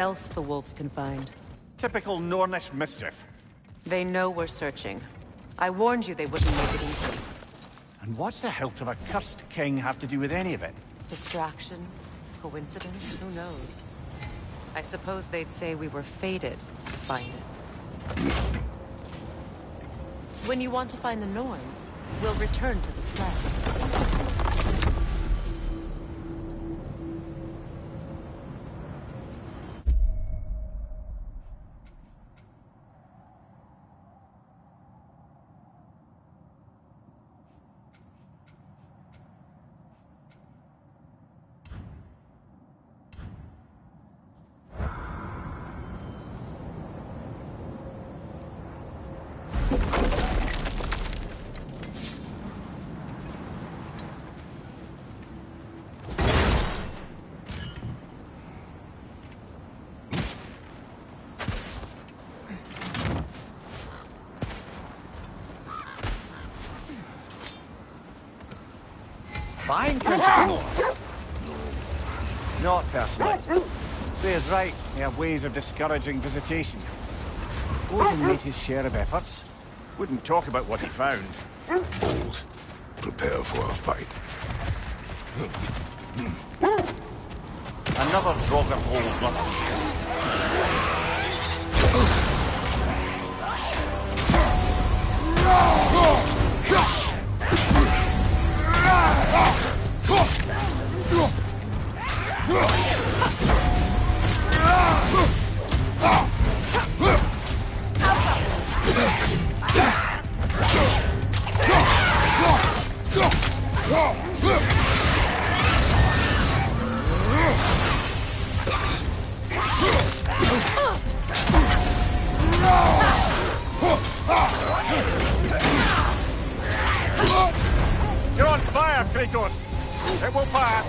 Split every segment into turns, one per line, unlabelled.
else the wolves can find.
Typical Nornish mischief.
They know we're searching. I warned you they wouldn't make it easy.
And what's the hilt of a cursed king have to do with any of it?
Distraction? Coincidence? Who knows? I suppose they'd say we were fated to find it. When you want to find the Norns, we'll return to the sled.
Buying Constantinople? Not personally. Thayer's right, they have ways of discouraging visitation. Odin made his share of efforts. Wouldn't talk about what he found.
Bold. Prepare for a fight.
Another Draugr hold rubbish. You're on fire, Kratos! It will pass!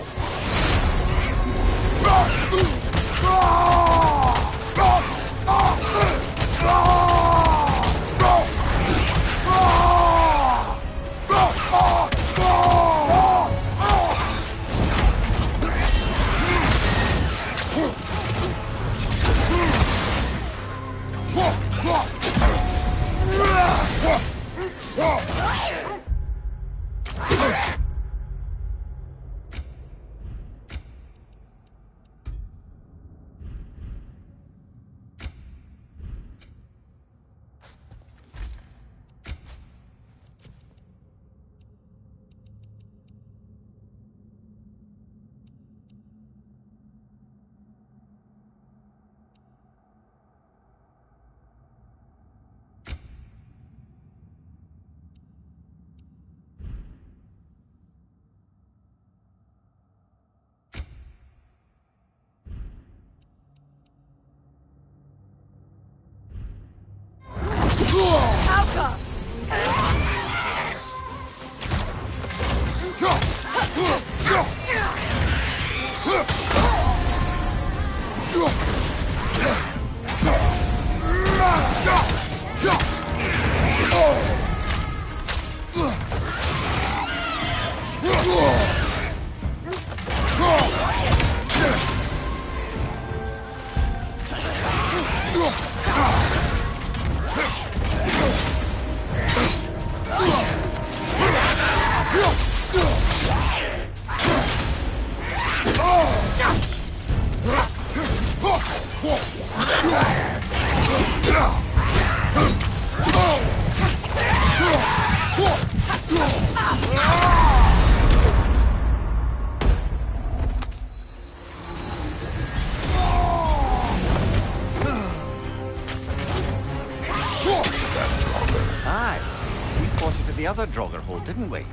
The other Draugr hold, didn't we?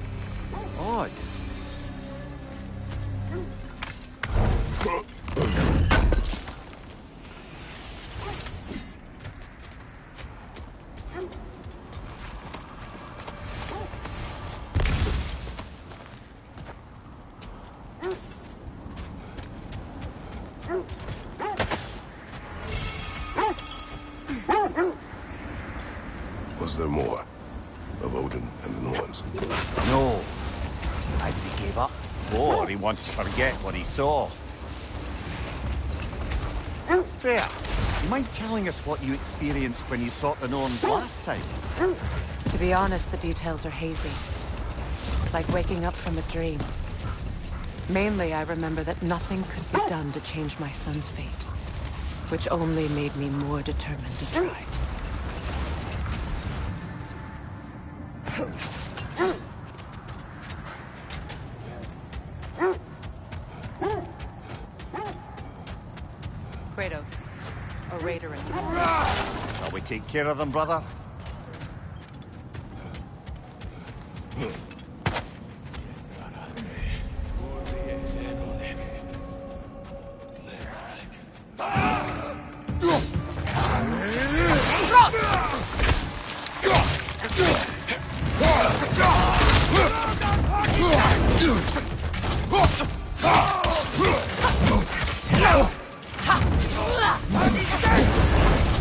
Odd.
Was there more? Of Odin and the Norns?
No. Either he gave up, or he wanted to forget what he saw. Freya, you mind telling us what you experienced when you sought the Norns last time?
To be honest, the details are hazy. Like waking up from a dream. Mainly, I remember that nothing could be done to change my son's fate, which only made me more determined to try. Kratos, a raider in
Shall we take care of them, brother?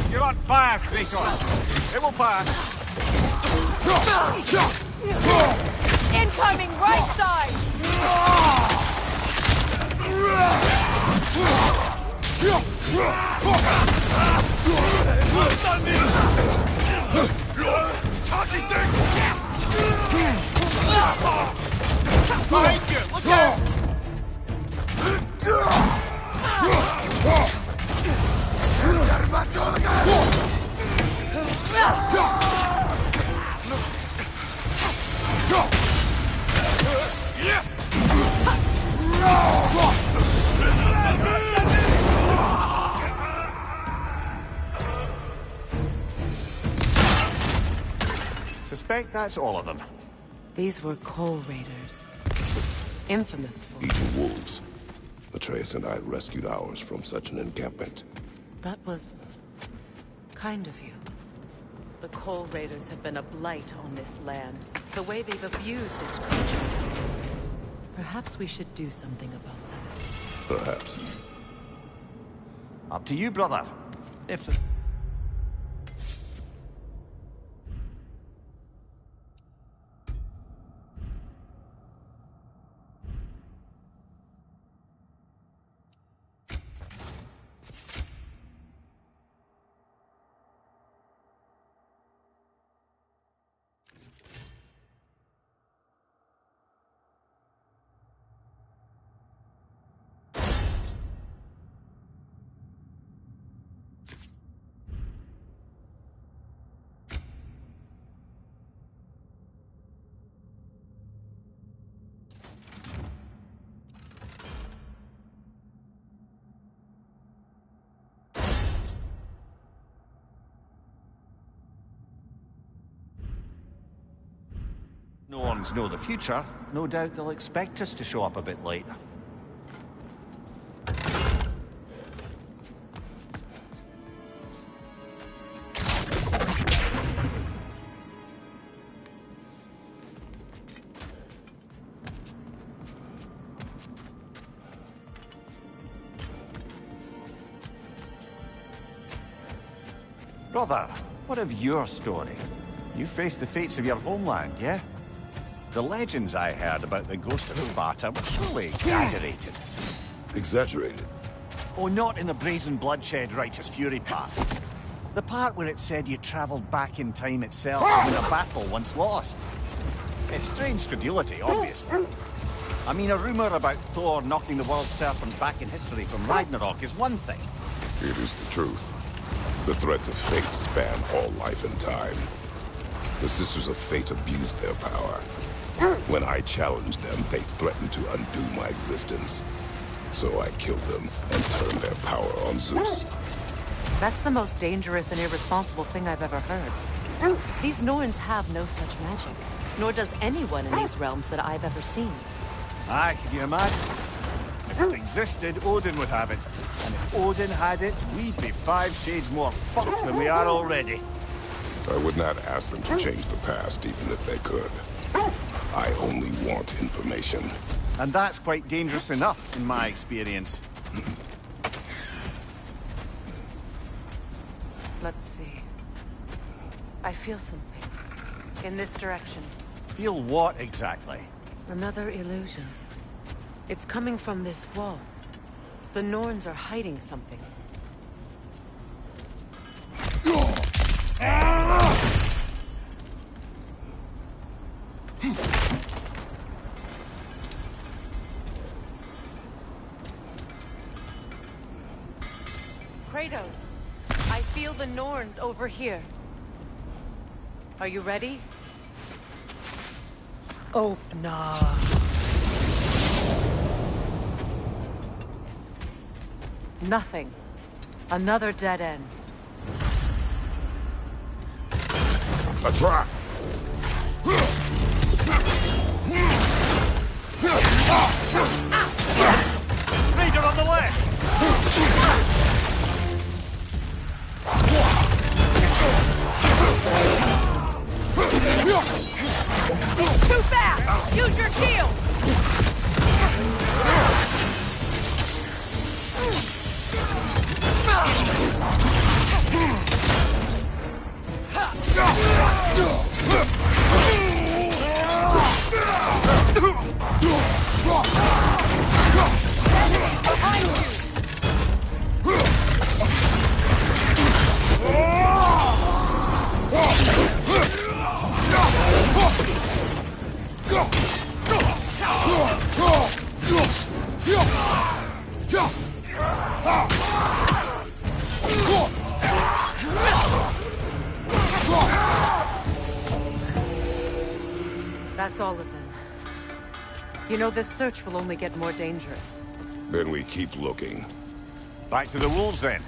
You're on fire, Kratos. It will pass.
incoming right side!
Behind you! Look out! Suspect that's all of them.
These were coal raiders. Infamous for...
Eating wolves. Atreus and I rescued ours from such an encampment.
That was... kind of you. The coal raiders have been a blight on this land. The way they've abused its creatures. Perhaps we should do something about that.
Perhaps.
Up to you, brother. If... Norns know the future. No doubt they'll expect us to show up a bit late. Brother, what of your story? You faced the fates of your homeland, yeah? The legends I heard about the ghost of Sparta were surely exaggerated.
Exaggerated?
Oh, not in the brazen bloodshed righteous fury part. The part where it said you travelled back in time itself to win a battle once lost. It's strange credulity, obviously. I mean, a rumour about Thor knocking the world serpent back in history from Ragnarok is one thing.
It is the truth. The threats of fate span all life and time. The Sisters of Fate abused their power. When I challenged them, they threatened to undo my existence. So I killed them and turned their power on Zeus.
That's the most dangerous and irresponsible thing I've ever heard. These Norns have no such magic, nor does anyone in these realms that I've ever seen.
Aye, can you imagine? If it existed, Odin would have it. And if Odin had it, we'd be 5 shades more fucked than we are already.
I would not ask them to change the past, even if they could. I only want information.
And that's quite dangerous enough, in my experience.
Let's see. I feel something. In this direction.
Feel what, exactly?
Another illusion. It's coming from this wall. The Norns are hiding something. Kratos, I feel the Norns over here. Are you ready? Open. Nothing. Another dead end.
A trap!
Raider on the left!
Too fast! Use your shield! Behind you! That's all of them. You know, this search will only get more dangerous.
Then we keep looking.
Back to the wolves, then.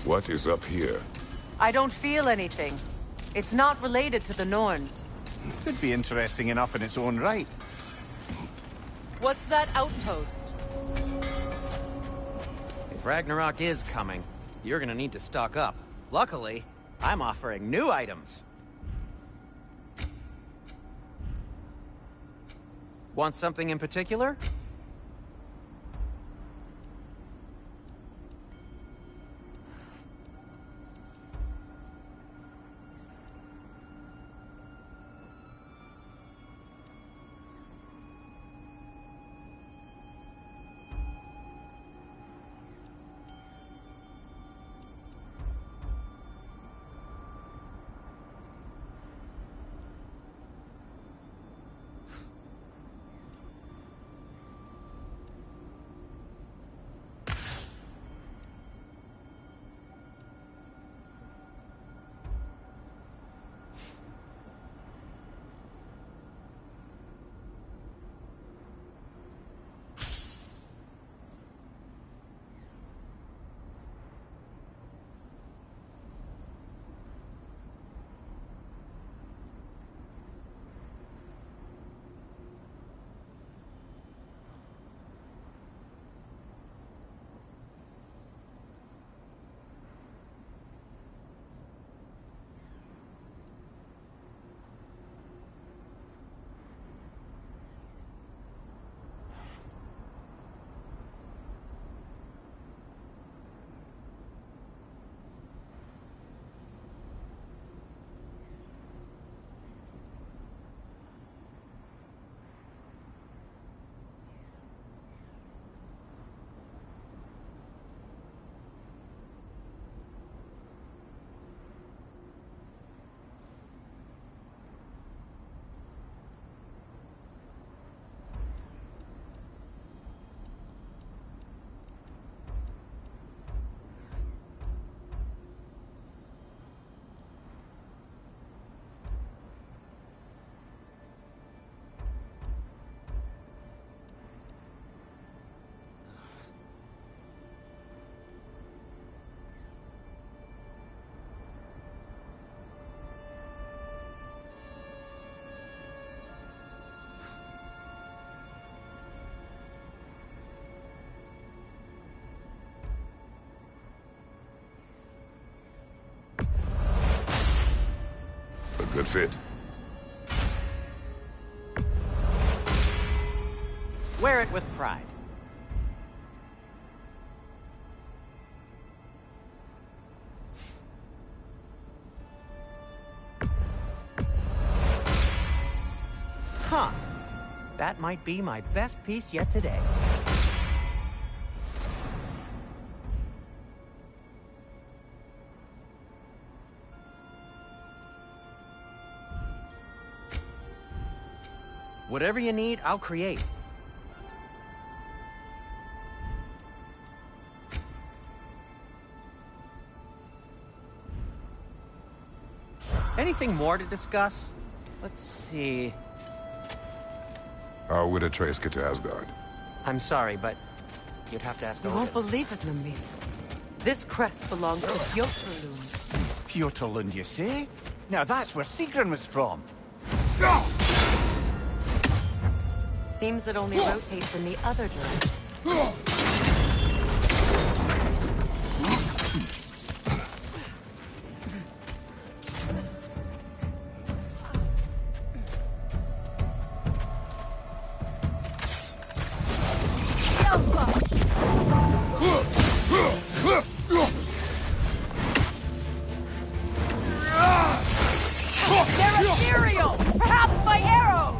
What is up here?
I don't feel anything. It's not related to the Norns.
Could be interesting enough in its own right.
What's that outpost?
If Ragnarok is coming, you're gonna need to stock up. Luckily, I'm offering new items. Want something in particular?
Good fit.
Wear it with pride. Huh. That might be my best piece yet today. Whatever you need, I'll create. Anything more to discuss? Let's see.
How would Atreus get to Asgard?
I'm sorry, but you'd have to ask
You
Odin.
won't believe it, Namir. This crest belongs to Fjoturlund.
Fjoturlund, you say? Now that's where Sigrun was from.
Seems it only rotates in the other direction.
They're ethereal! Perhaps my arrows!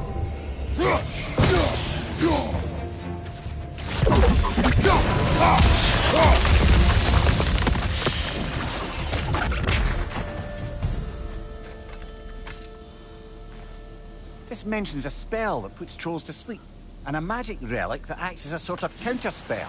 This mentions a spell that puts trolls to sleep, and a magic relic that acts as a sort of counterspell.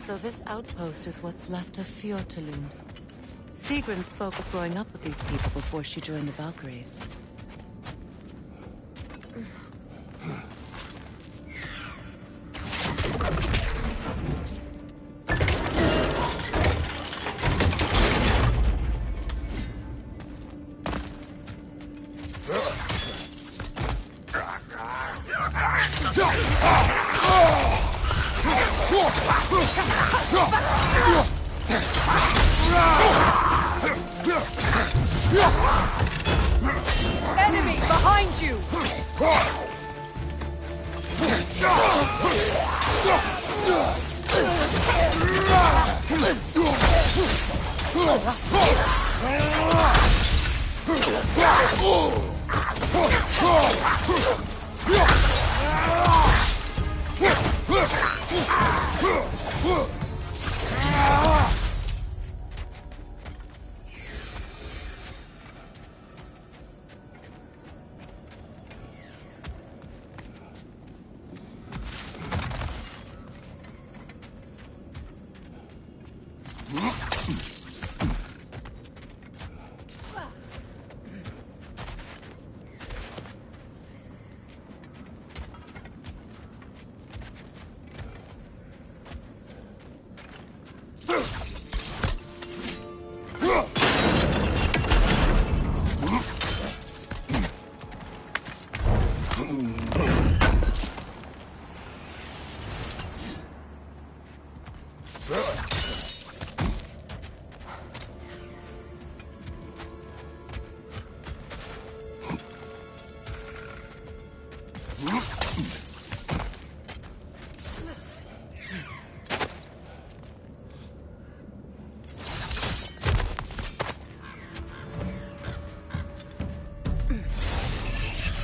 So this outpost is what's left of Fjoturlund. Sigrun spoke of growing up with these people before she joined the Valkyries.
Enemy behind you!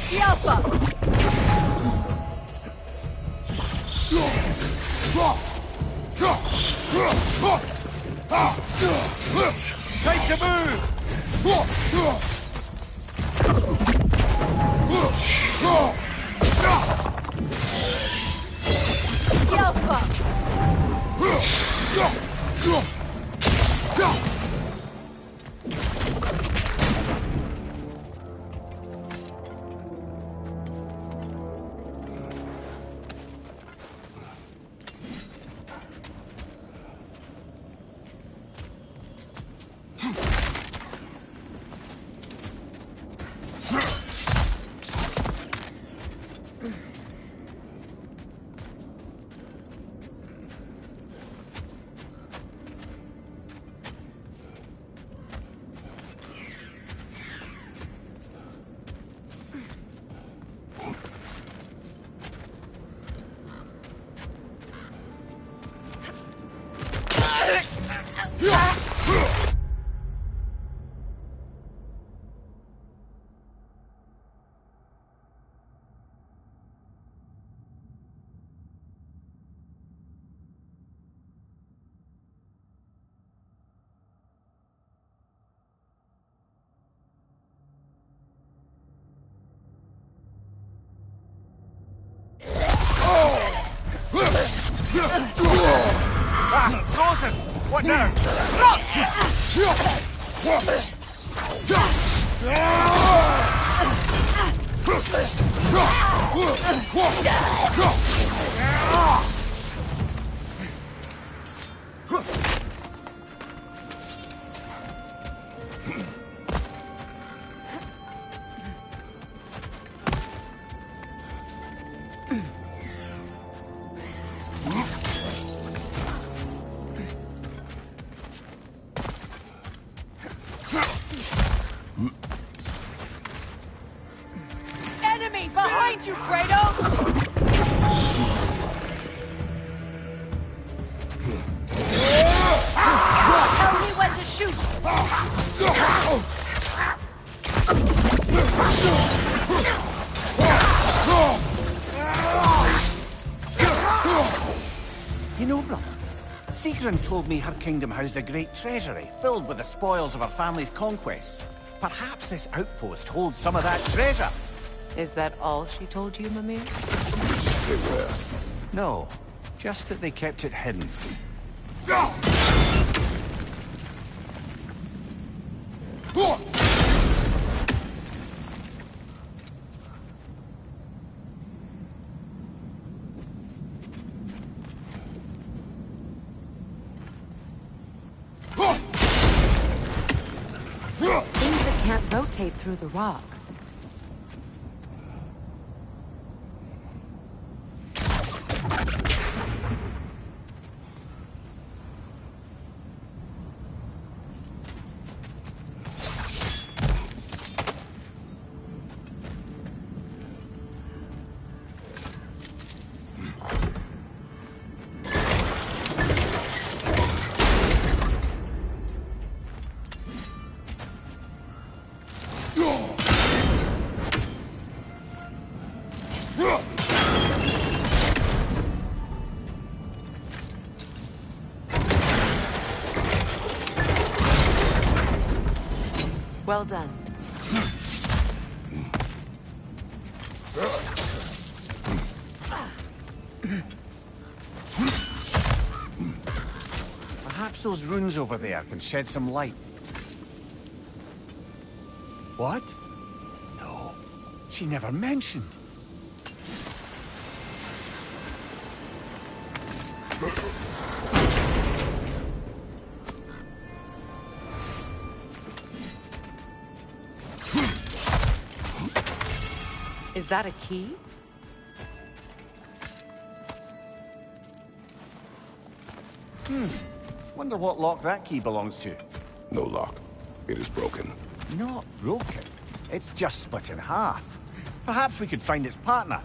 The Alpha!
Time to move!
The Alpha!
Frozen! What now?
Enemy behind you, Kratos! Tell me when to shoot!
You know, brother, Sigrun told me her kingdom housed a great treasury filled with the spoils of her family's conquests. Perhaps this outpost holds some of that treasure.
Is that all she told you, Mimir?
They were.
No, just that they kept it hidden.
Seems it can't rotate through the rock. Well done.
Perhaps those runes over there can shed some light. What? No, she never mentioned.
Is that a key?
Wonder what lock that key belongs to.
No lock. It is broken.
Not broken. It's just split in half. Perhaps we could find its partner.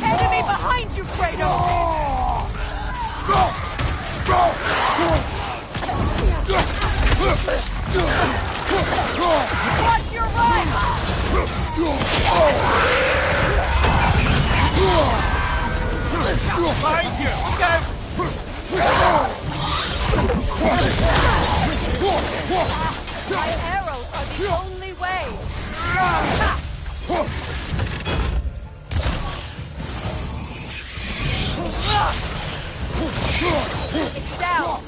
Enemy behind you, Kratos! Watch your right!
Behind you!
My arrows are the only way! It's down!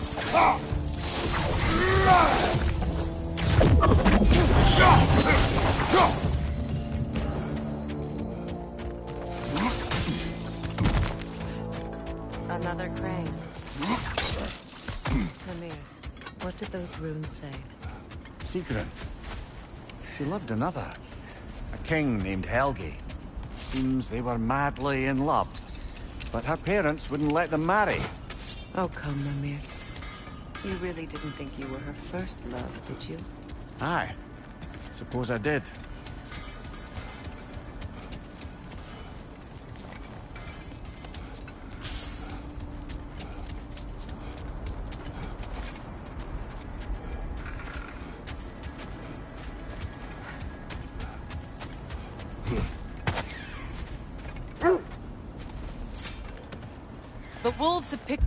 Another crane. Amir, what did those runes say?
Secret. She loved another. A king named Helgi. Seems they were madly in love. But her parents wouldn't let them marry.
Oh, come, Amir. You really didn't think you were her first love, did you?
Aye. Suppose I did.
The wolves have picked...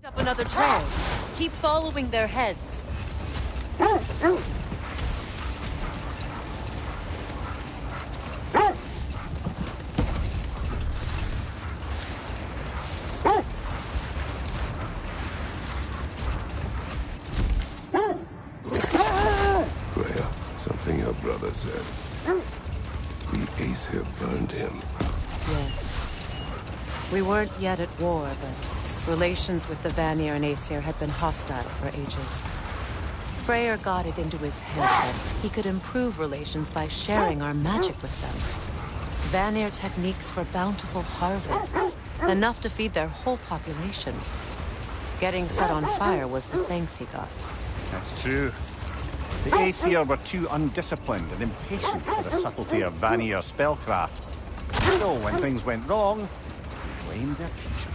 up another trail. Keep following their heads.
Freya, something your brother said. The ace here burned him.
Yes. We weren't yet at war, but relations with the Vanir and Aesir had been hostile for ages. Freyr got it into his head that he could improve relations by sharing our magic with them. Vanir techniques for bountiful harvests, enough to feed their whole population. Getting set on fire was the thanks he got.
That's true. The Aesir were too undisciplined and impatient for the subtlety of Vanir spellcraft. So when things went wrong, they blamed their teacher.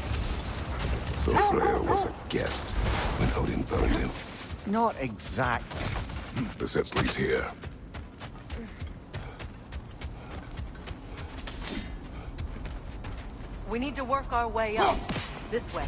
So Freya was a guest when Odin burned him.
Not exactly.
The set leads here.
We need to work our way up. This way.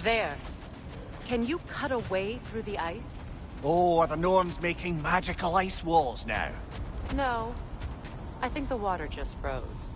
There. Can you cut a way through the ice?
Oh, are the Norns making magical ice walls now?
No. I think the water just froze.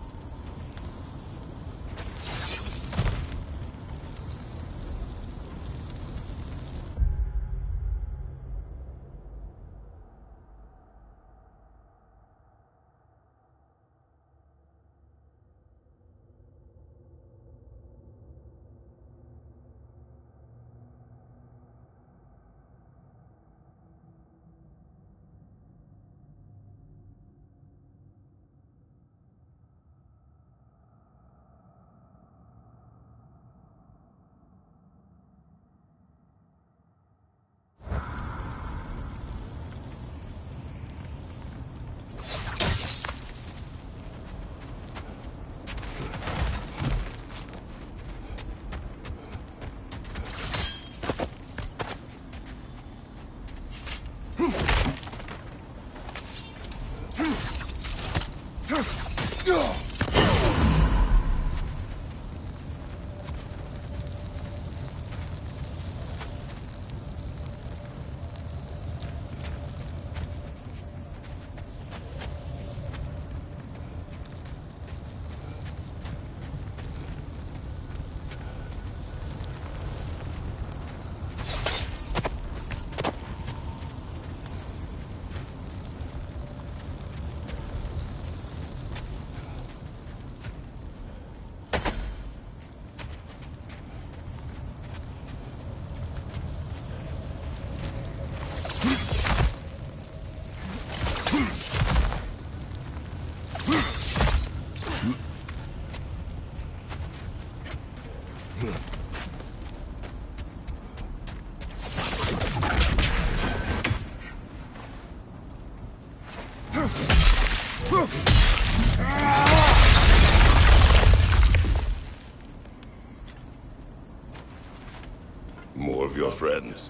More of your friends.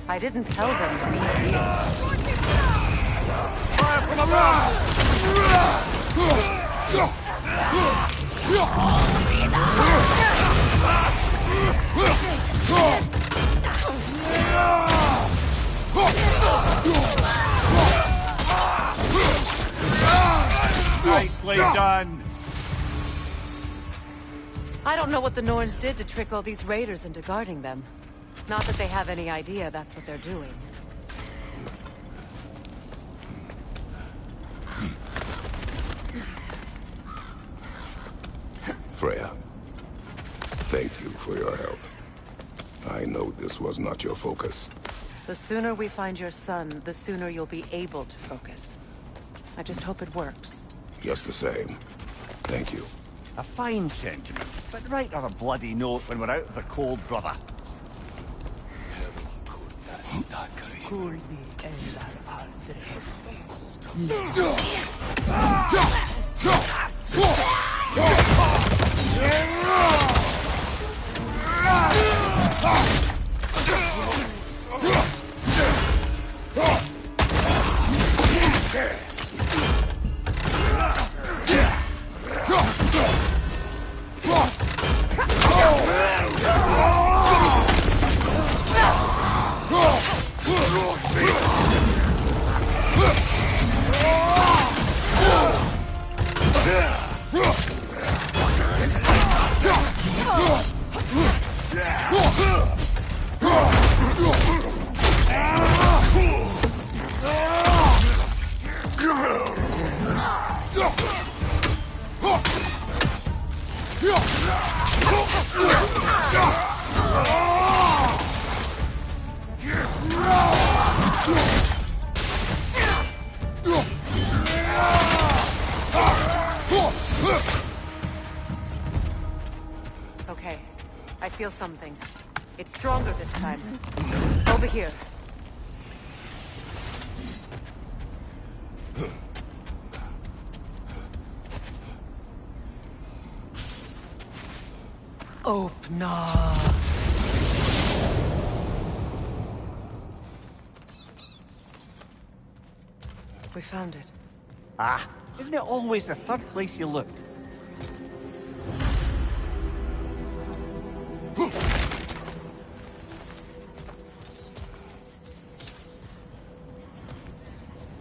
I didn't tell them to be here.
Fire from Nicely done.
I don't know what the Norns did to trick all these raiders into guarding them. Not that they have any idea that's what they're doing.
Freya, thank you for your help. I know this was not your focus.
The sooner we find your son, the sooner you'll be able to focus. I just hope it works.
Just the same. Thank you.
A fine sentiment, but write on a bloody note when we're out of the cold, brother.
Okay, I feel something. It's stronger this time. Over here. Open. We found it.
Ah, isn't it always the third place you look?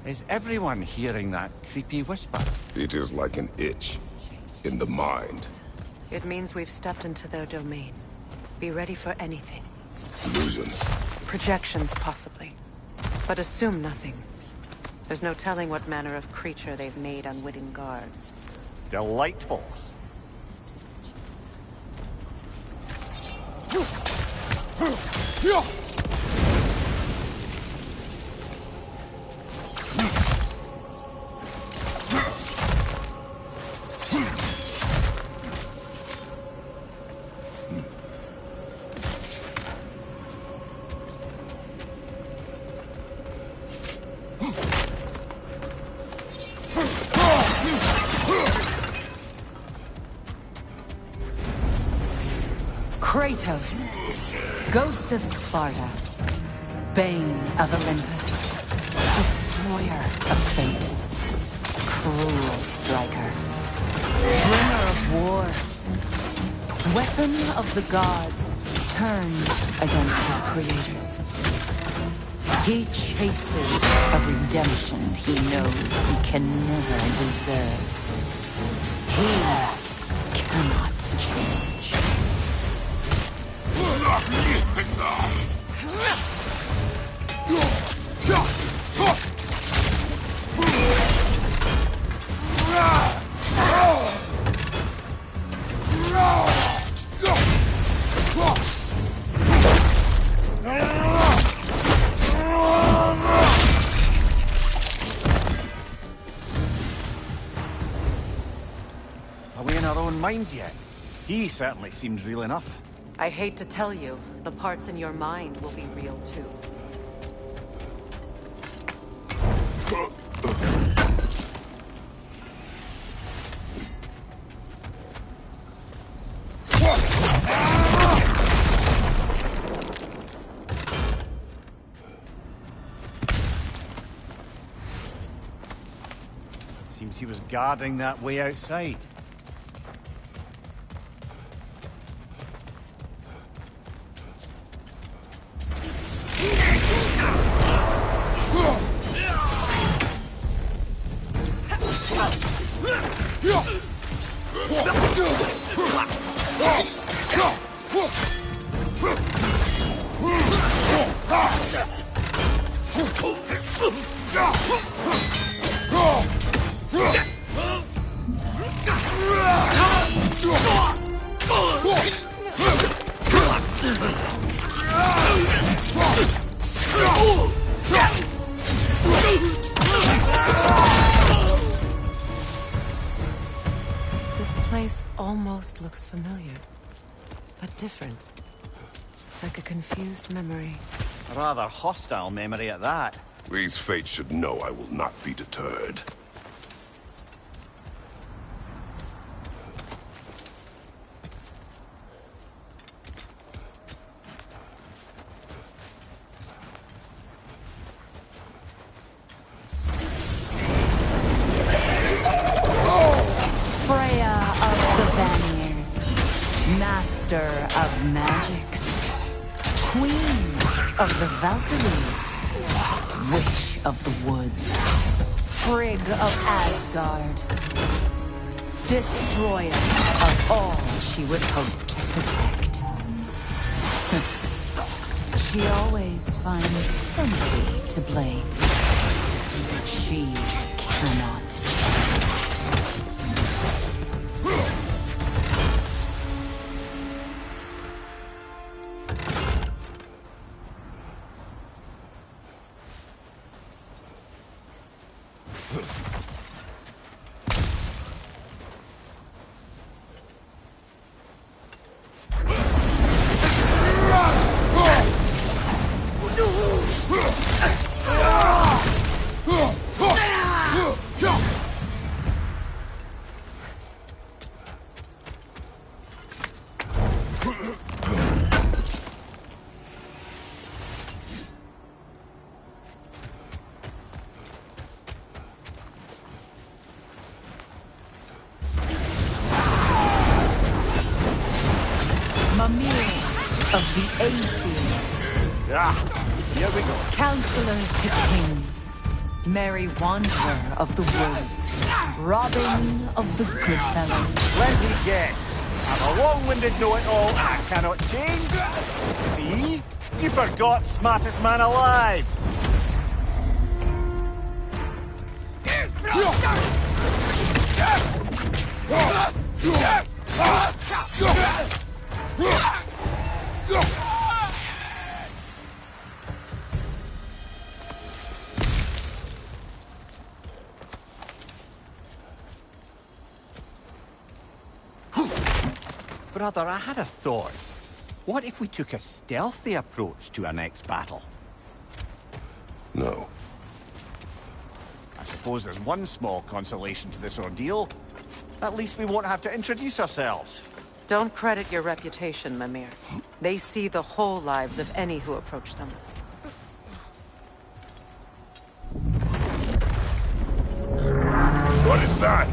Is everyone hearing that creepy whisper?
It is like an itch in the mind.
It means we've stepped into their domain. Be ready for anything.
Illusions.
Projections, possibly. But assume nothing. There's no telling what manner of creature they've made unwitting guards.
Delightful.
Kratos, Ghost of Sparta, Bane of Olympus, Destroyer of Fate, Cruel Striker, Bringer of War, Weapon of the Gods, turned against his creators. He chases a redemption he knows he can never deserve. He cannot change.
Are we in our own minds yet? He certainly seemed real enough.
I hate to tell you, the parts in your mind will be real too.
Seems he was guarding that way outside.
This place almost looks familiar, but different. Like a confused memory.
A rather hostile memory at that.
These fates should know I will not be deterred.
Freya of the Vanir, Master of Magics, Queen of the Valkyries, Witch of the Woods, Frigg of Asgard, Destroyer of all she would hope to protect. She always finds somebody to blame. She cannot change. Mimir of the Aesir,
Here we go.
Counselor to Kings, Merry Wanderer of the Woods, Robin of the Goodfellows.
Let me guess. I'm a long-winded know-it-all and I cannot change. See? You forgot smartest man alive. Brother, I had a thought. What if we took a stealthy approach to our next battle?
No.
I suppose there's one small consolation to this ordeal. At least we won't have to introduce ourselves.
Don't credit your reputation, Mimir. They see the whole lives of any who approach them.
What is that?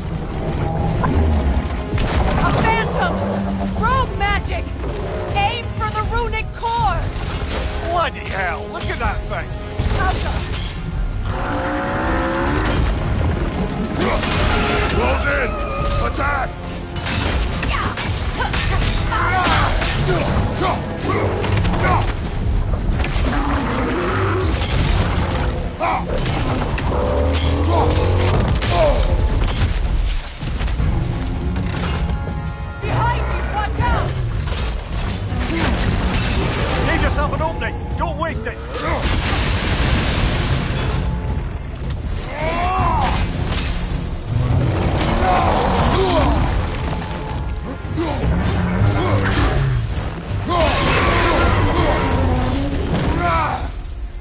A phantom! Rogue magic! Aim for the runic core!
Bloody hell, look at that thing!
Close in! Attack!
Behind you, watch out!
Give yourself an opening! Don't waste it!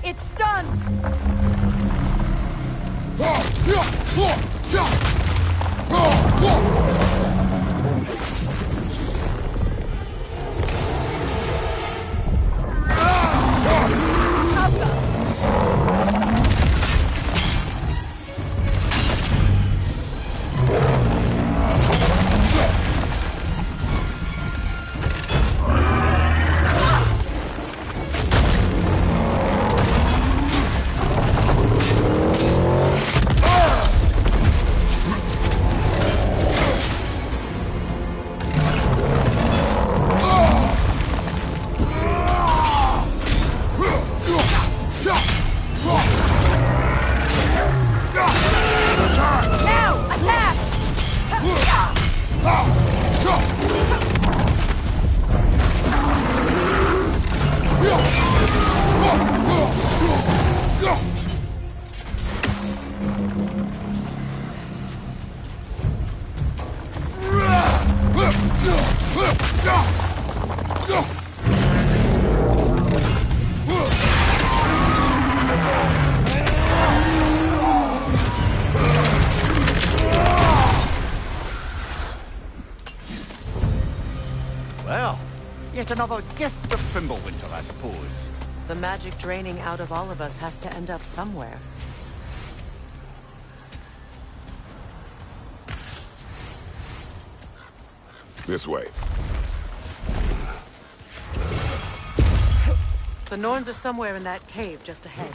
It's stunned!
Well, yet another gift of Fimbulwinter, I suppose.
The magic draining out of all of us has to end up somewhere.
This way.
The Norns are somewhere in that cave just ahead.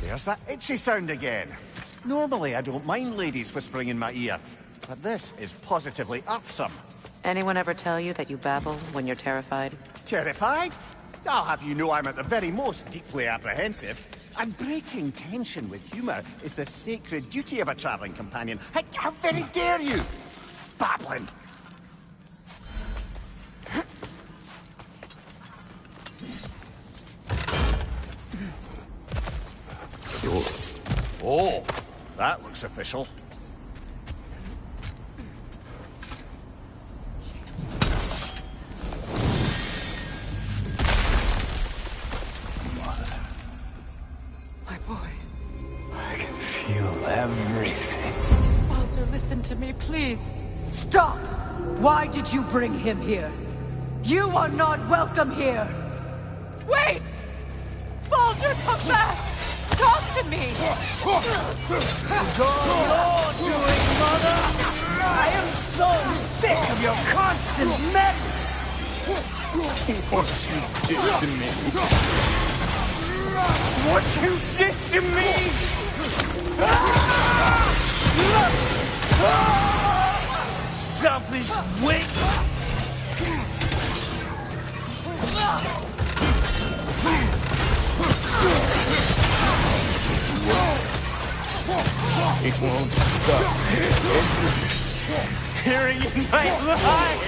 There's that itchy sound again. Normally I don't mind ladies whispering in my ear, but this is positively irksome.
Anyone ever tell you that you babble when you're terrified?
Terrified? I'll have you know I'm at the very most deeply apprehensive. And breaking tension with humour is the sacred duty of a travelling companion. How very dare you! Babbling! Oh, that looks official.
My boy.
I can feel everything.
Baldur, listen to me, please. Stop! Why did you bring him here? You are not welcome here! Wait! Baldur, come back! Talk to me!
It's all you're doing, Mother! I am so sick of your constant meddling! What you did to me! What you did to me! Selfish witch! It won't stop. Tearing in my life!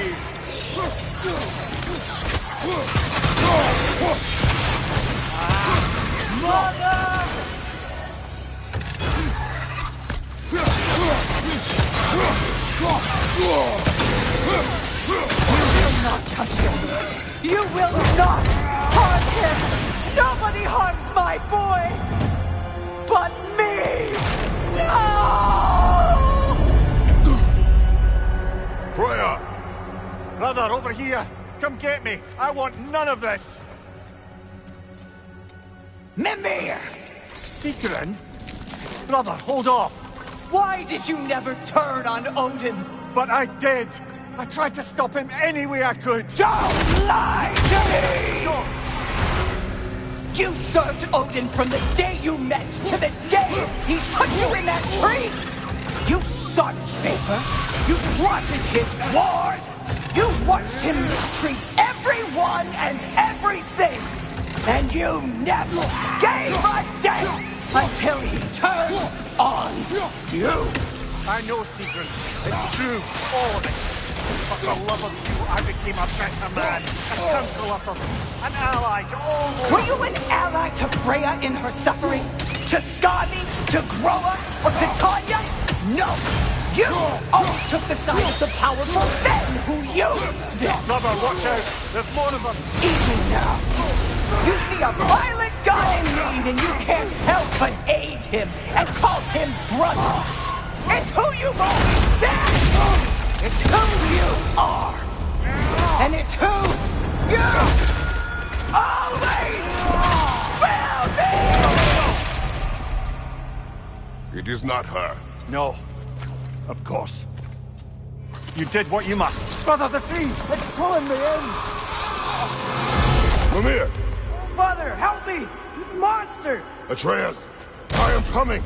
Mother!
You will not touch him! You will not harm him! Nobody harms my boy! But me! No!
Freya!
Brother, over here! Come get me! I want none of this!
Mimir!
Sigrun? Brother, hold off!
Why did you never turn on Odin?
But I did! I tried to stop him any way I could!
Don't lie to me! You served Odin from the day you met to the day he put you in that tree! You sought his favor, you wanted his wars, you watched him mistreat everyone and everything, and you never gave a damn until he turned on you!
I know, Sigrun. It's true, all of it. But for love of you, I became a better man, a counselor for them, an ally to all who...
Were you an ally to Freya in her suffering? To Skadi? To Groa? Or to Tanya? No! You always took the side of the powerful men who used them!
Brother, watch out! There's more of them!
Even now, you see a violent guy in need and you can't help but aid him and call him brother! It's who you've always been! It's who you are! And it's who you always will be!
It is not her.
No. Of course. You did what you must. Brother, the tree! It's pulling me in!
Mimir!
Mother, help me! Monster!
Atreus! I am coming!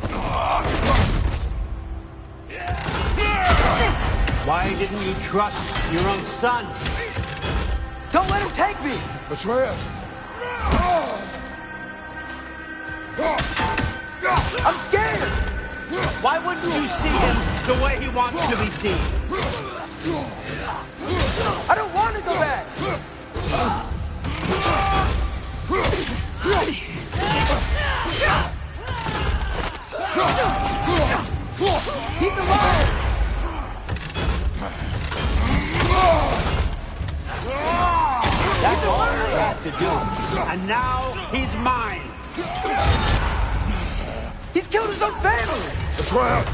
Why didn't you trust your own son? Don't let him take me!
Atreus!
I'm scared! Why wouldn't you see him the way he wants to be seen? I don't want to go back! He's alive! That's all I had to do. And now he's mine. He's killed his own family!
Atreus!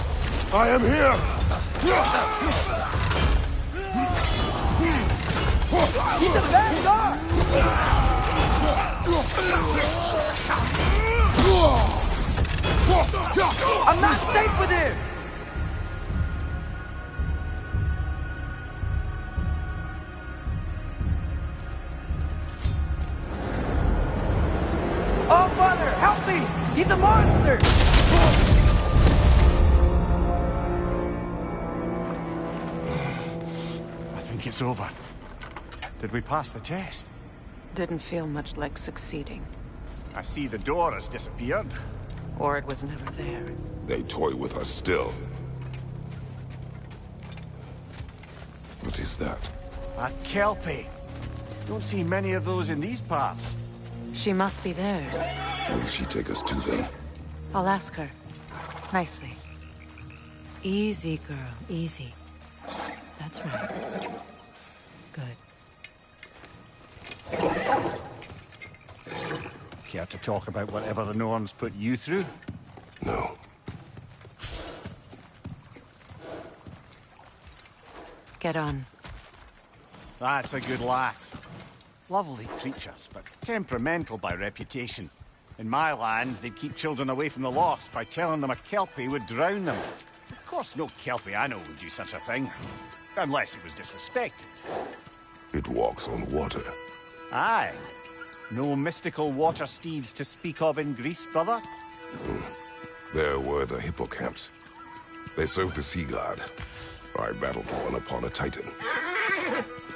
I am here!
He's a bad guy! I'm not safe with him! Oh, Father, help me! He's a monster!
I think it's over. Did we pass the test?
Didn't feel much like succeeding.
I see the door has disappeared.
Or it was never there.
They toy with us still. What is that?
A Kelpie. Don't see many of those in these parts.
She must be theirs.
Will she take us to them?
I'll ask her. Nicely. Easy, girl. Easy. That's right. Good.
Care to talk about whatever the Norns put you through?
No.
Get on.
That's a good lass. Lovely creatures, but temperamental by reputation. In my land, they'd keep children away from the lost by telling them a Kelpie would drown them. Of course, no Kelpie I know would do such a thing. Unless it was disrespected.
It walks on water.
Aye. No mystical water steeds to speak of in Greece, brother?
There were the hippocamps. They served the sea god. I battled one upon a titan.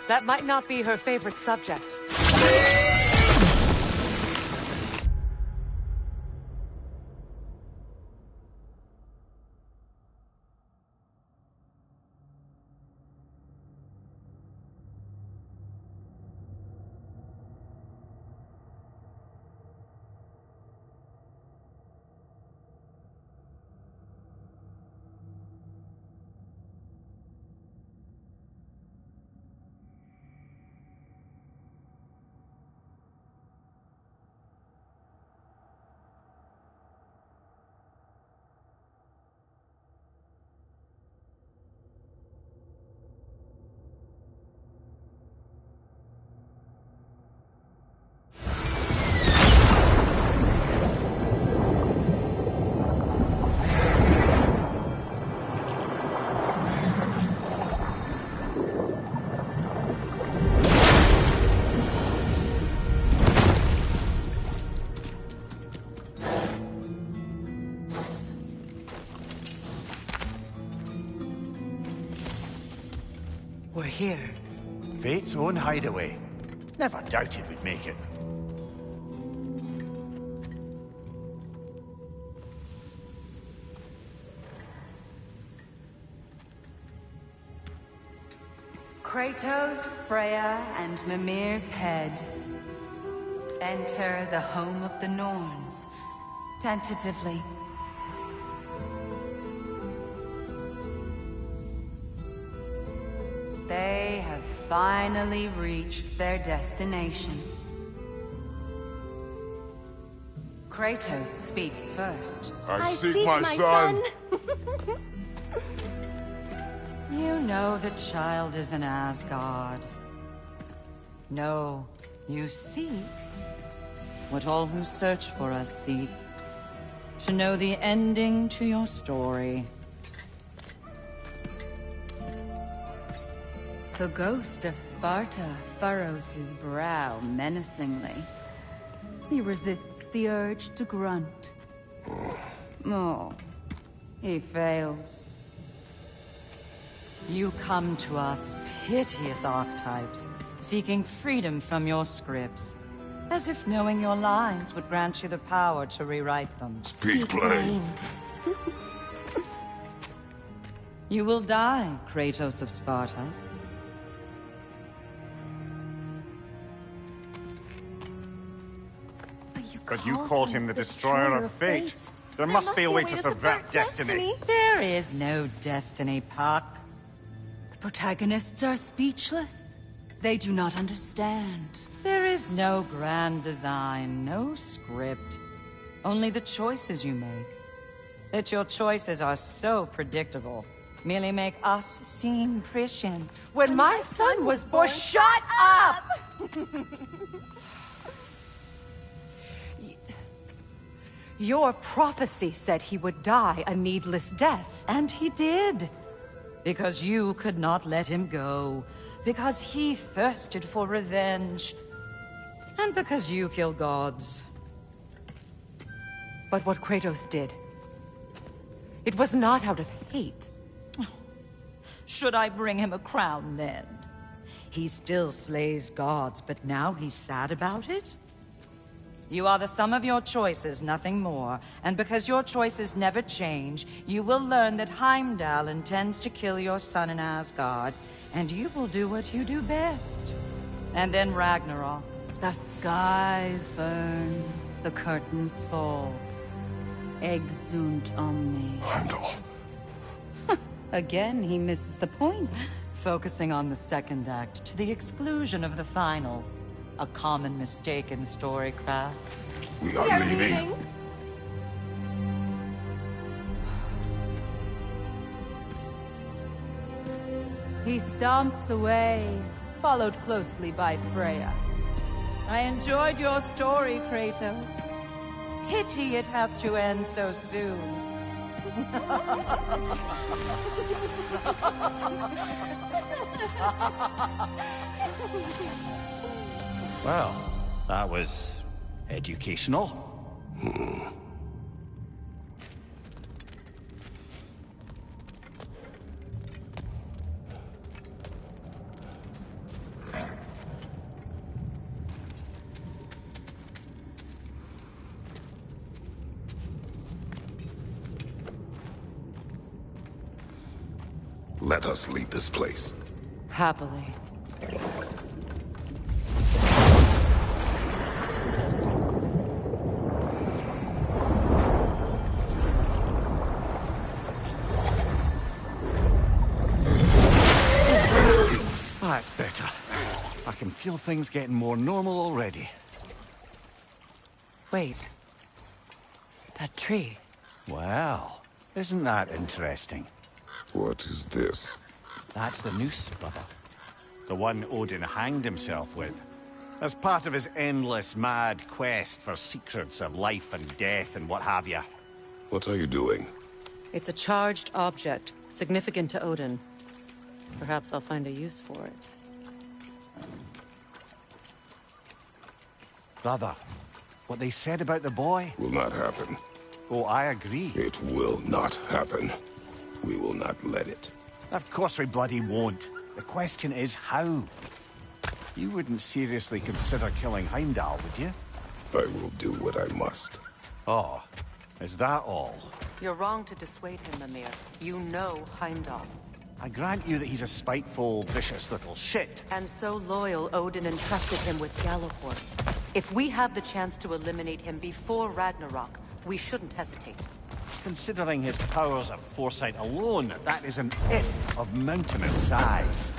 That might not be her favorite subject. We're here.
Fate's own hideaway. Never doubted we'd make it.
Kratos, Freya, and Mimir's head. Enter the home of the Norns, tentatively. They have finally reached their destination. Kratos speaks first.
I seek my son!
You know the child is in Asgard. No, you seek what all who search for us seek. To know the ending to your story.
The ghost of Sparta furrows his brow menacingly. He resists the urge to grunt. Oh, he fails.
You come to us, piteous archetypes, seeking freedom from your scripts, as if knowing your lines would grant you the power to rewrite them.
Speak plain.
You will die, Kratos of Sparta.
But you called him the Destroyer of Fate. There must be a way to subvert destiny.
There is no destiny, Puck.
The protagonists are speechless. They do not understand.
There is no grand design, no script. Only the choices you make. That your choices are so predictable merely make us seem prescient.
When my son was born, shut up! Your prophecy said he would die a needless death.
And he did. Because you could not let him go. Because he thirsted for revenge. And because you kill gods.
But what Kratos did, it was not out of hate.
Should I bring him a crown then? He still slays gods, but now he's sad about it? You are the sum of your choices, nothing more. And because your choices never change, you will learn that Heimdall intends to kill your son in Asgard, and you will do what you do best. And then Ragnarok.
The skies burn, the curtains fall. Exunt omni.
Heimdall.
Again, he misses the point.
Focusing on the second act to the exclusion of the final. A common mistake in storycraft.
We are leaving.
He stomps away, followed closely by Freya.
I enjoyed your story, Kratos. Pity it has to end so soon.
Well, that was educational.
Let us leave this place.
Happily.
That's better. I can feel things getting more normal already.
Wait. That tree.
Well, isn't that interesting?
What is this?
That's the noose, brother. The one Odin hanged himself with. As part of his endless, mad quest for secrets of life and death and what have you.
What are you doing?
It's a charged object, significant to Odin. Perhaps I'll find a use for it.
Brother, what they said about the boy?
Will not happen.
Oh, I agree.
It will not happen. We will not let it.
Of course we bloody won't. The question is how. You wouldn't seriously consider killing Heimdall, would you?
I will do what I must.
Oh, is that all?
You're wrong to dissuade him, Mimir. You know Heimdall.
I grant you that he's a spiteful, vicious little shit.
And so loyal, Odin entrusted him with Gjallarhorn. If we have the chance to eliminate him before Ragnarok, we shouldn't hesitate.
Considering his powers of foresight alone, that is an if of mountainous size.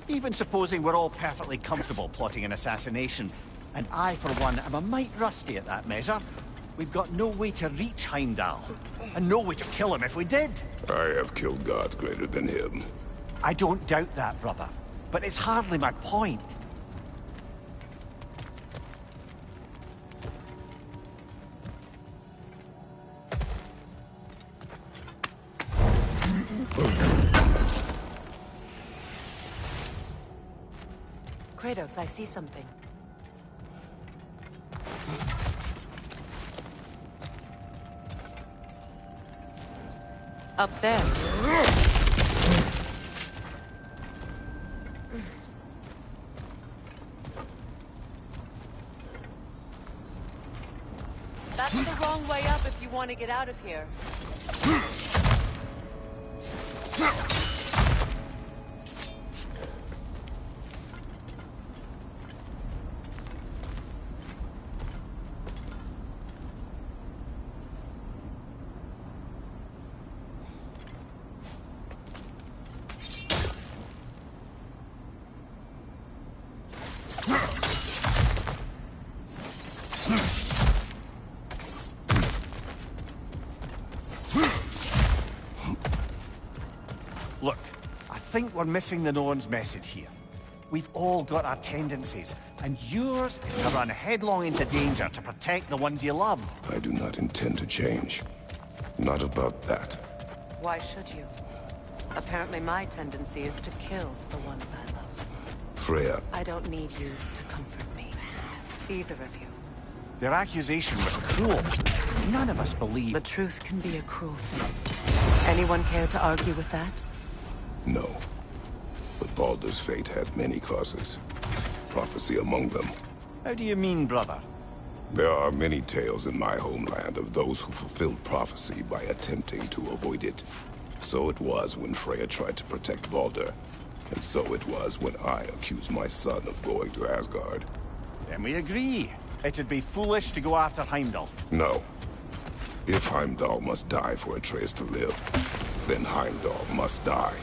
Even supposing we're all perfectly comfortable plotting an assassination, and I, for one, am a mite rusty at that measure, we've got no way to reach Heimdall, and no way to kill him if we did.
I have killed gods greater than him.
I don't doubt that, brother, but it's hardly my point.
Kratos, I see something. Up there. That's the wrong way up if you want to get out of here.
Look, I think we're missing the Norn's message here. We've all got our tendencies, and yours is to run headlong into danger to protect the ones you love.
I do not intend to change. Not about that.
Why should you? Apparently my tendency is to kill the ones I love.
Freya,
I don't need you to comfort me. Either of you.
Their accusation was cruel. None of us believe.
The truth can be a cruel thing. Anyone care to argue with that?
no. But Baldur's fate had many causes. Prophecy among them.
How do you mean, brother?
There are many tales in my homeland of those who fulfilled prophecy by attempting to avoid it. So it was when Freya tried to protect Baldur. And so it was when I accused my son of going to Asgard.
Then we agree. It'd be foolish to go after Heimdall.
No. If Heimdall must die for Atreus to live, then Heimdall must die.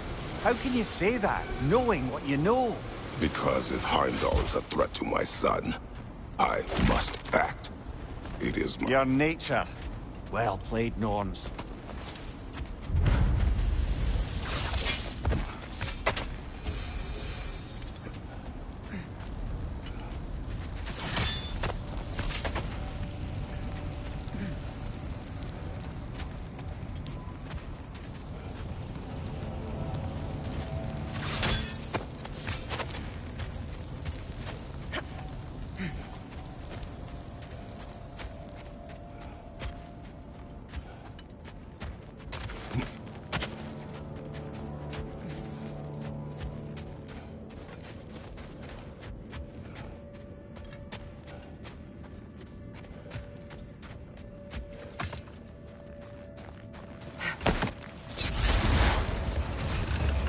How can you say that, knowing what you know?
Because if Heimdall is a threat to my son, I must act. It is my...
Your nature. Well played, Norns.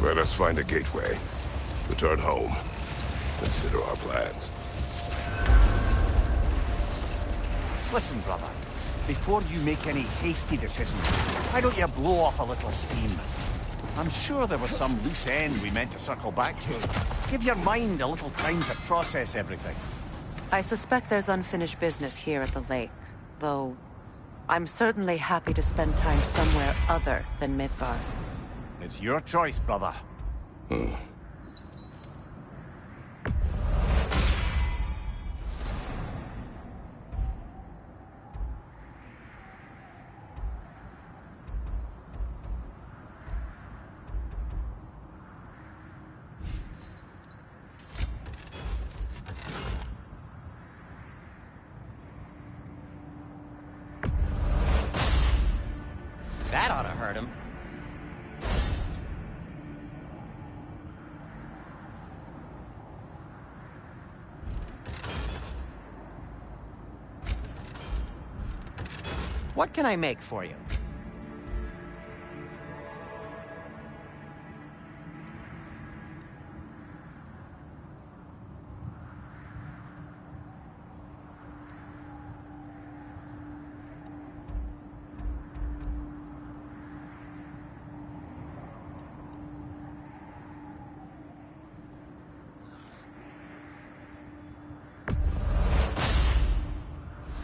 Let us find a gateway. Return home. Consider our plans.
Listen, brother. Before you make any hasty decisions, why don't you blow off a little steam? I'm sure there was some loose end we meant to circle back to. Give your mind a little time to process everything.
I suspect there's unfinished business here at the lake, though I'm certainly happy to spend time somewhere other than Midgard.
It's your choice, brother.
That ought to hurt him. What can I make for you?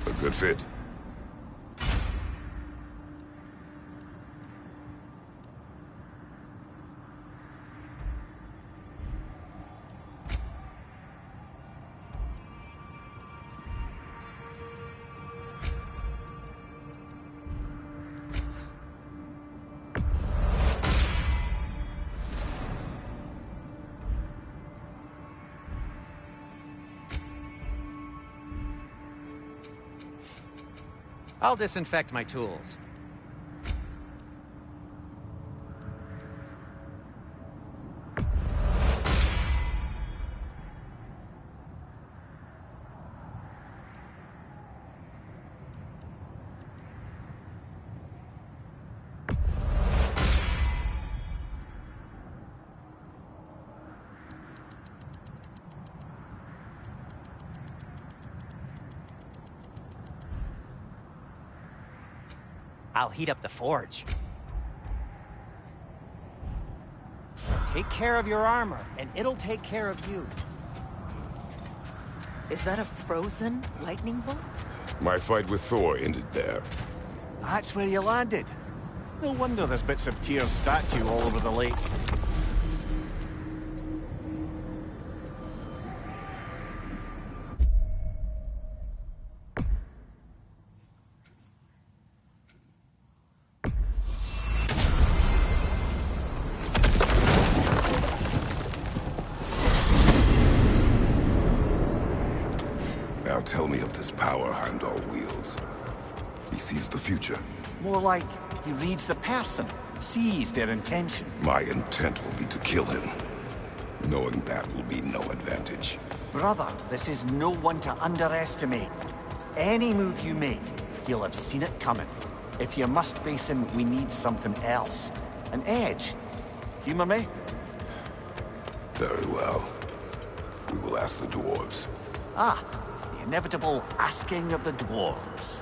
A good fit.
I'll disinfect my tools. I'll heat up the forge. Take care of your armor, and it'll take care of you.
Is that a frozen lightning bolt?
My fight with Thor ended there.
That's where you landed. No wonder there's bits of Tyr's statue all over the lake.
Now tell me of this power Heimdall wields. He sees the future.
More like he reads the person, sees their intention.
My intent will be to kill him. Knowing that will be no advantage.
Brother, this is no one to underestimate. Any move you make, he'll have seen it coming. If you must face him, we need something else. An edge. Humor me?
Very well. We will ask the dwarves.
Ah, the inevitable asking of the dwarves.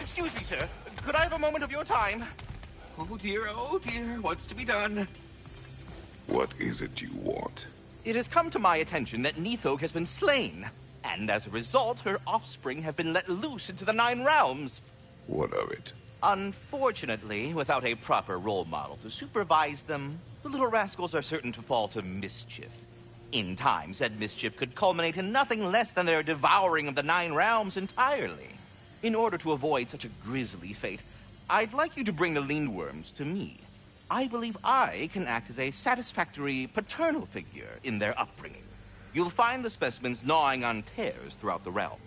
Excuse me, sir. Could I have a moment of your time? Oh dear, what's to be done?
What is it you want?
It has come to my attention that Nithog has been slain, and as a result, her offspring have been let loose into the Nine Realms.
What of it?
Unfortunately, without a proper role model to supervise them, the little rascals are certain to fall to mischief. In time, said mischief could culminate in nothing less than their devouring of the Nine Realms entirely. In order to avoid such a grisly fate, I'd like you to bring the Lindworms to me. I believe I can act as a satisfactory paternal figure in their upbringing. You'll find the specimens gnawing on tears throughout the realms.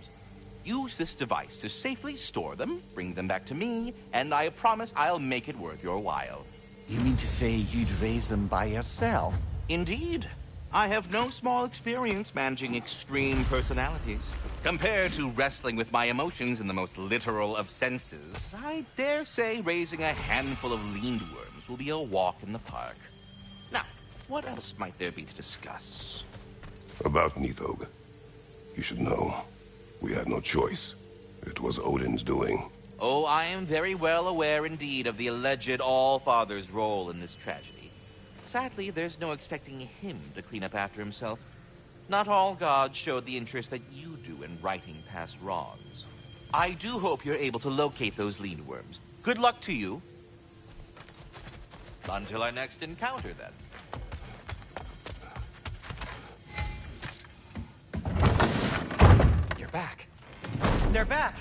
Use this device to safely store them, bring them back to me, and I promise I'll make it worth your while.
You mean to say you'd raise them by yourself?
Indeed. I have no small experience managing extreme personalities. Compared to wrestling with my emotions in the most literal of senses, I dare say raising a handful of Lindworms will be a walk in the park. Now, what else might there be to discuss?
About Nithog. You should know. We had no choice. It was Odin's doing.
Oh, I am very well aware indeed of the alleged All-Father's role in this tragedy. Sadly, there's no expecting him to clean up after himself. Not all gods showed the interest that you do in righting past wrongs. I do hope you're able to locate those Lindworms. Good luck to you. Until our next encounter, then.
You're back. They're back!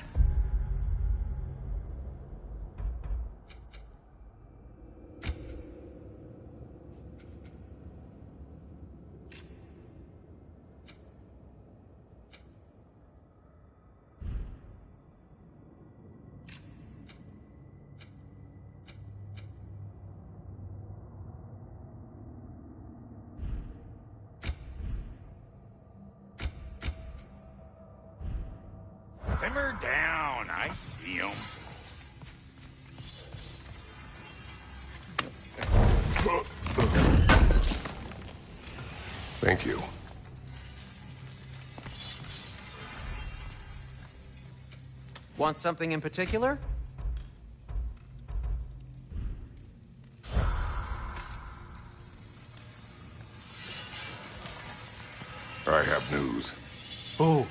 Simmer down, I see him.
Thank you.
Want something in particular?
I have news.
Oh.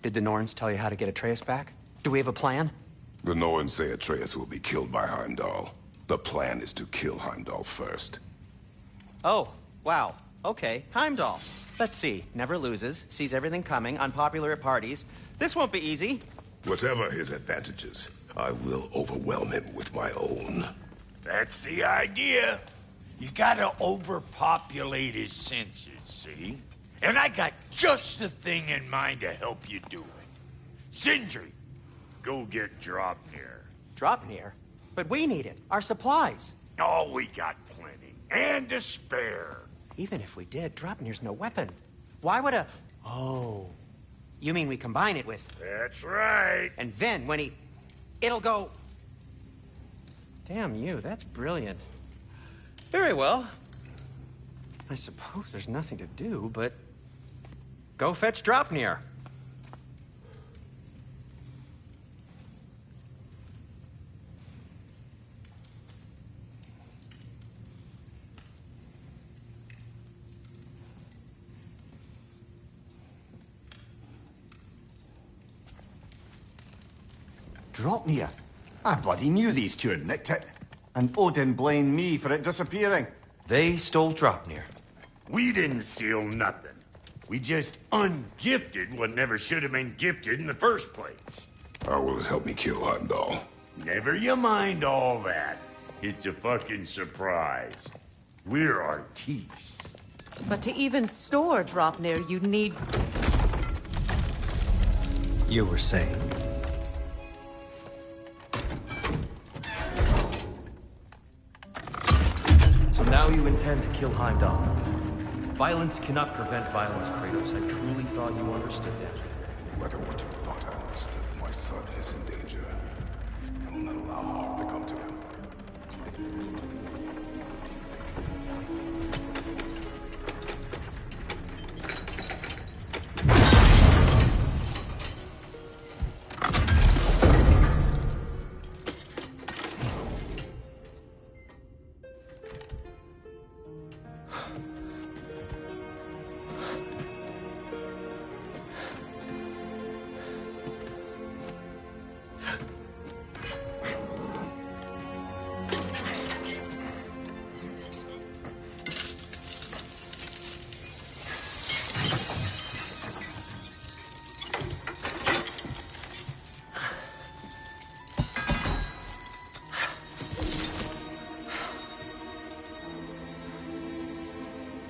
Did the Norns tell you how to get Atreus back? Do we have a plan?
The Norns say Atreus will be killed by Heimdall. The plan is to kill Heimdall first.
Oh, wow. Okay, Heimdall. Let's see. Never loses, sees everything coming, unpopular at parties. This won't be easy.
Whatever his advantages, I will overwhelm him with my own.
That's the idea. You gotta overpopulate his senses, see? And I got just the thing in mind to help you do it. Sindri, go get Dropnir.
Dropnir? But we need it. Our supplies.
Oh, we got plenty. And to spare.
Even if we did, Dropnir's no weapon. Why would a... Oh. You mean we combine it with...
That's right.
And then when he... It'll go... Damn you, that's brilliant. Very well. I suppose there's nothing to do, but... Go fetch Dropnir.
Dropnir? I bloody knew these two had nicked it. And Odin blamed me for it disappearing.
They stole Dropnir.
We didn't steal nothing. We just ungifted what never should have been gifted in the first place.
How will it help me kill Heimdall?
Never you mind all that. It's a fucking surprise. We're artistes.
But to even store Dropnir, you'd need...
You were saying? So now you intend to kill Heimdall. Violence cannot prevent violence, Kratos. I truly thought you understood that.
No matter what you thought I understood, my son is in danger. I will not allow harm to come to him.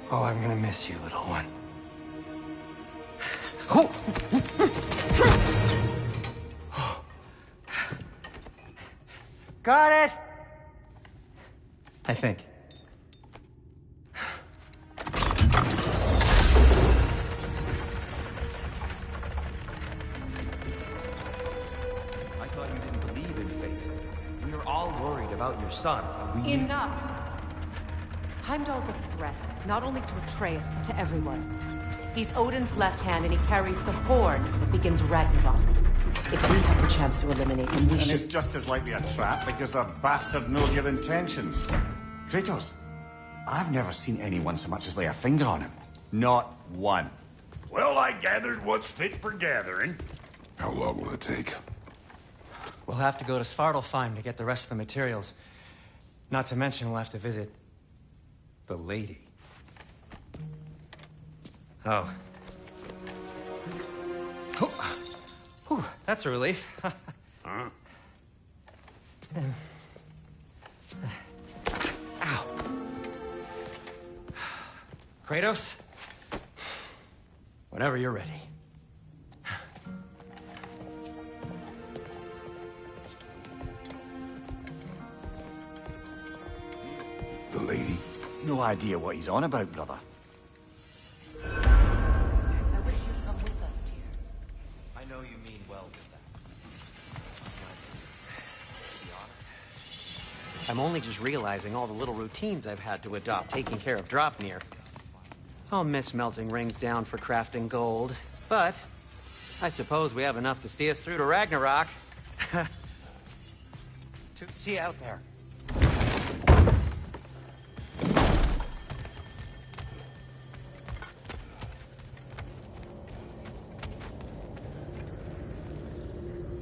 Oh, I'm gonna miss you, little one. Got it! I think.
I thought you didn't believe in fate. We are all worried about your son. We
Enough! Heimdall's a threat, not only to Atreus, but to everyone. He's Odin's left hand, and he carries the horn that begins Ragnarok. If we have the chance to eliminate him, we
And
should...
it's just as likely a trap because the bastard knows your intentions. Kratos, I've never seen anyone so much as lay a finger on him. Not one.
Well, I gathered what's fit for gathering.
How long will it take?
We'll have to go to Svartalfheim to get the rest of the materials. Not to mention we'll have to visit... the lady. Oh. Whew, that's a relief.
Huh?
Ow. Kratos? Whenever you're ready.
The lady?
No idea what he's on about, brother.
I wish you'd come with us, dear.
I know you mean well with that. To be honest.
I'm only just realizing all the little routines I've had to adopt taking care of Dropnir. I'll miss melting rings down for crafting gold, but I suppose we have enough to see us through to Ragnarok. See you out there.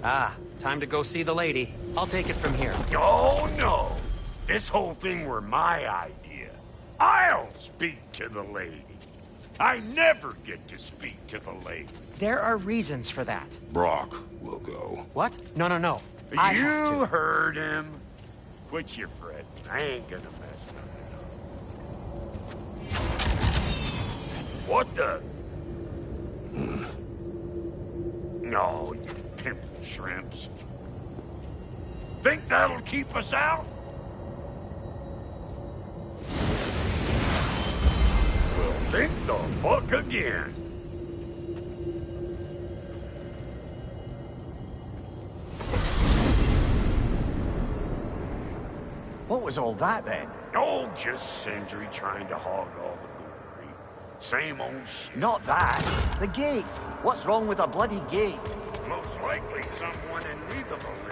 Ah, time to go see the lady. I'll take it from here.
Oh, no. This whole thing were my idea. I'll speak to the lady. I never get to speak to the lady.
There are reasons for that.
Brock will go.
What? No.
You heard him. Quit your fretting. I ain't gonna mess nothing up. What the? No, you pimple shrimps. Think that'll keep us out? Well, think the fuck again.
What was all that then?
Oh, just Sindri trying to hog all the glory. Same old shit.
Not that. The gate. What's wrong with a bloody gate?
Most likely someone in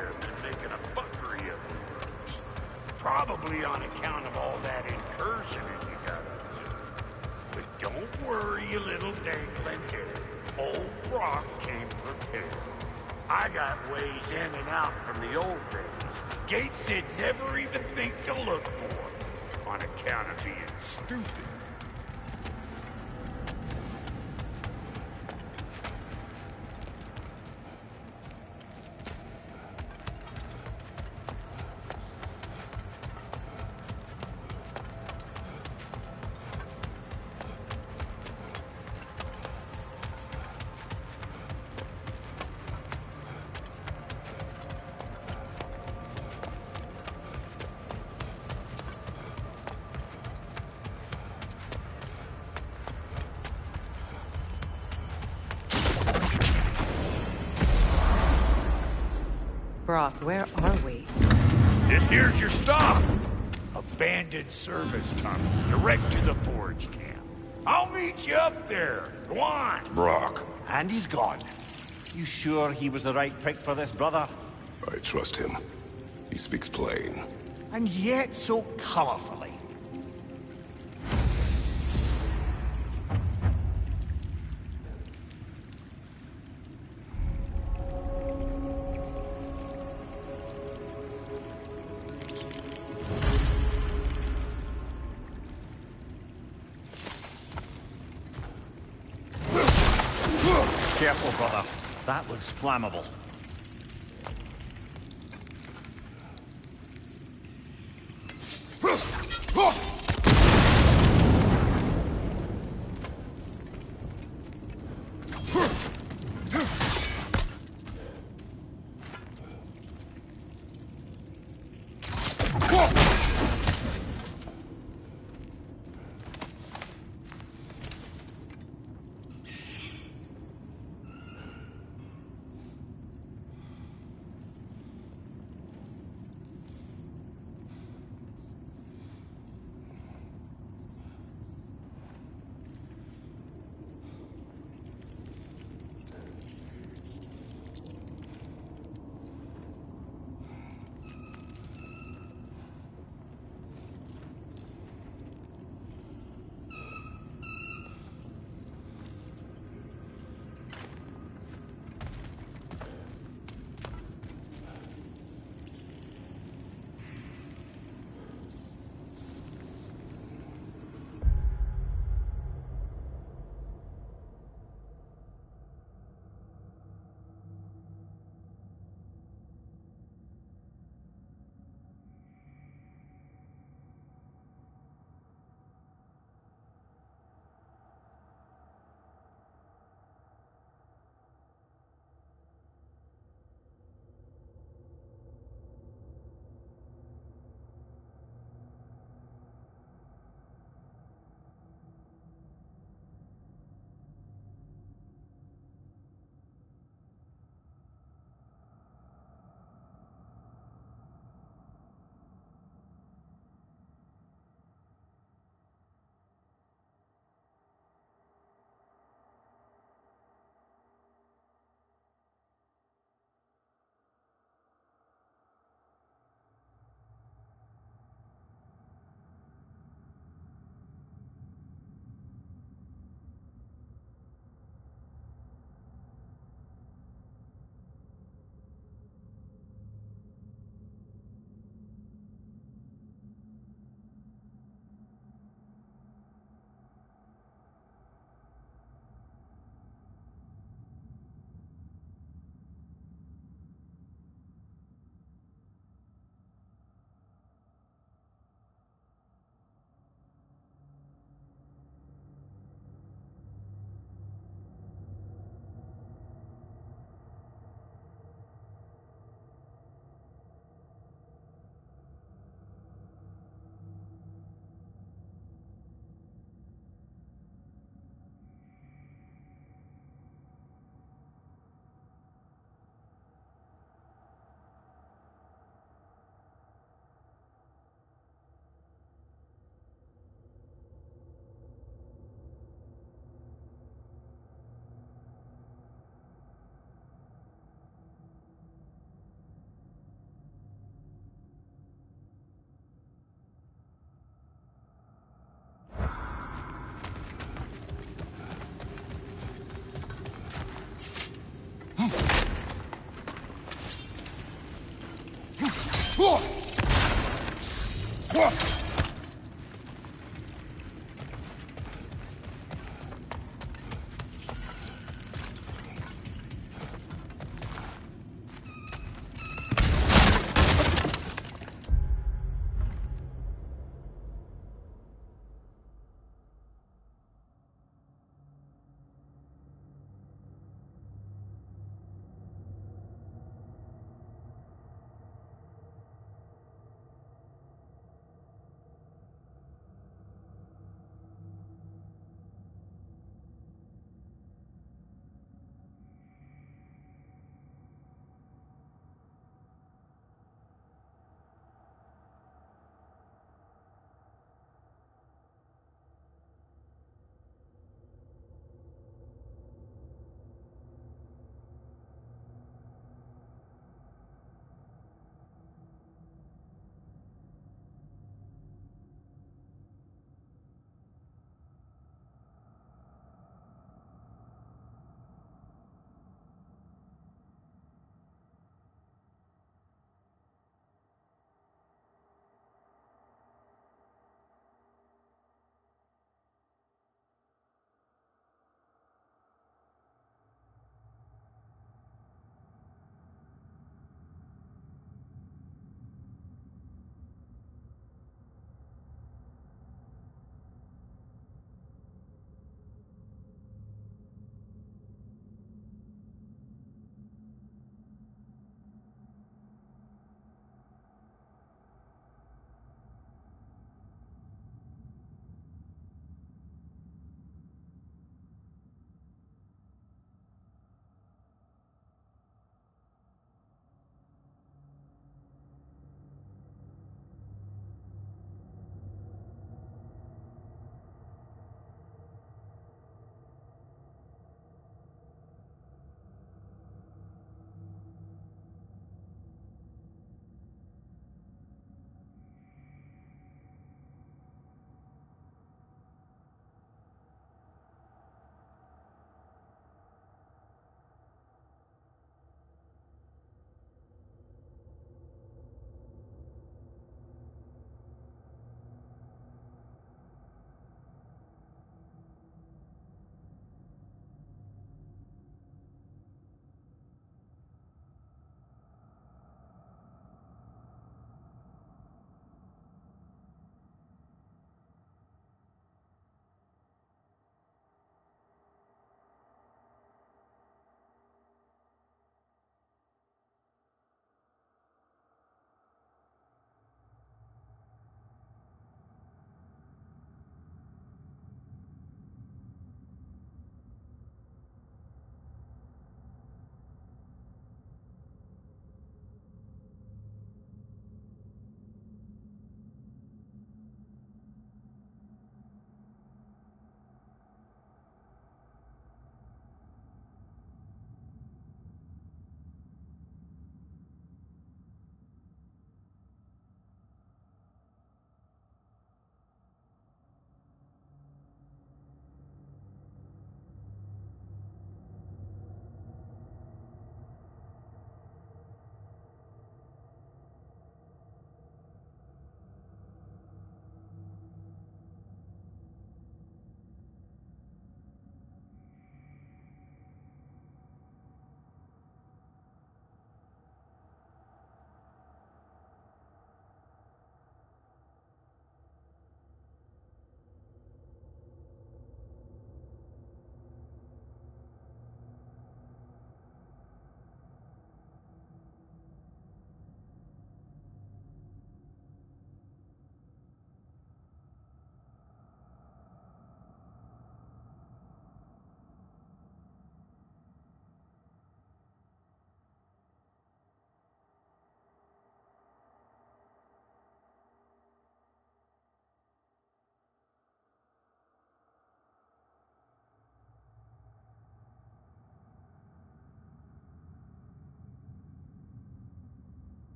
Nightmare been making a fuckery of the works. Probably on account of all that incursion you got up to. But don't worry, you little dangling head. Old Brock came prepared. I got ways in and out from the old days. Gates they'd never even think to look for, on account of being stupid.
Brock, where are we?
This here's your stop. Abandoned service tunnel, direct to the forge camp. I'll meet you up there. Go on.
Brock,
And he's gone. You sure he was the right pick for this, brother?
I trust him. He speaks plain.
And yet so colorfully. Careful, brother. That looks flammable.
What?